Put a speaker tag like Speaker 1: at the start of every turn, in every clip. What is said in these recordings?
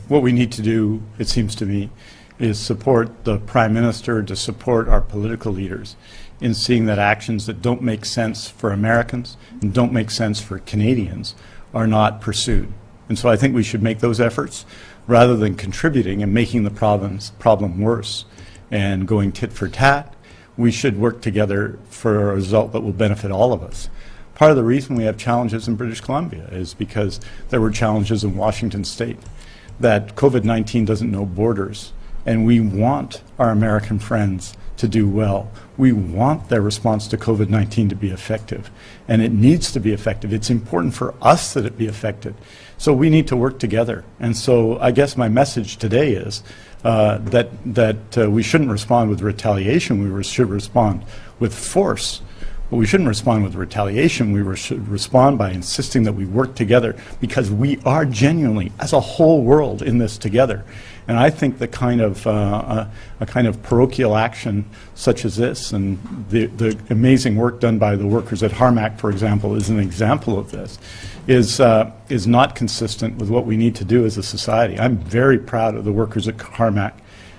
Speaker 1: what we need to do, it seems to me, is support the Prime Minister, to support our political leaders in seeing that actions that don't make sense for Americans and don't make sense for Canadians are not pursued. And so I think we should make those efforts rather than contributing and making the problem worse and going tit for tat. We should work together for a result that will benefit all of us. Part of the reason we have challenges in British Columbia is because there were challenges in Washington State, that COVID-19 doesn't know borders, and we want our American friends to do well. We want their response to COVID-19 to be effective, and it needs to be effective. It's important for us that it be effective. So we need to work together. And so I guess my message today is that we shouldn't respond with retaliation. We should respond with force. But we shouldn't respond with retaliation. We should respond by insisting that we work together, because we are genuinely, as a whole world, in this together. And I think the kind of a kind of parochial action such as this, and the amazing work done by the workers at Harmac, for example, is an example of this, is not consistent with what we need to do as a society. I'm very proud of the workers at Harmac,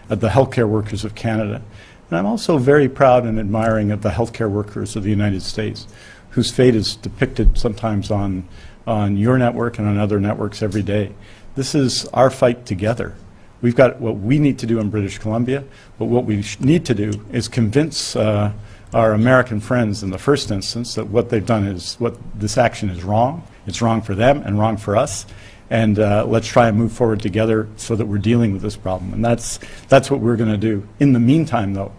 Speaker 1: of the healthcare workers of Canada. And I'm also very proud and admiring of the healthcare workers of the United States, whose fate is depicted sometimes on your network and on other networks every day. This is our fight together. We've got what we need to do in British Columbia, but what we need to do is convince our American friends in the first instance that what they've done is, what this action is wrong. It's wrong for them and wrong for us. And let's try and move forward together so that we're dealing with this problem. And that's what we're going to do. In the meantime, though,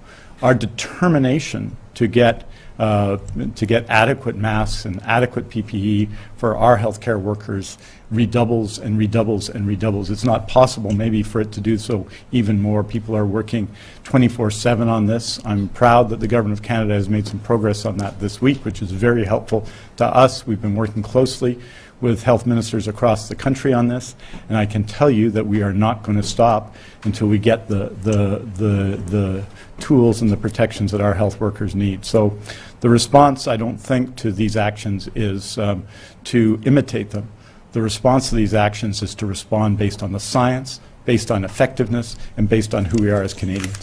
Speaker 1: our determination to get adequate masks and adequate PPE for our healthcare workers redoubles and redoubles and redoubles. It's not possible maybe for it to do so even more. People are working 24/7 on this. I'm proud that the Government of Canada has made some progress on that this week, which is very helpful to us. We've been working closely with health ministers across the country on this, and I can tell you that we are not going to stop until we get the tools and the protections that our health workers need. So the response, I don't think, to these actions is to imitate them. The response to these actions is to respond based on the science, based on effectiveness, and based on who we are as Canadians.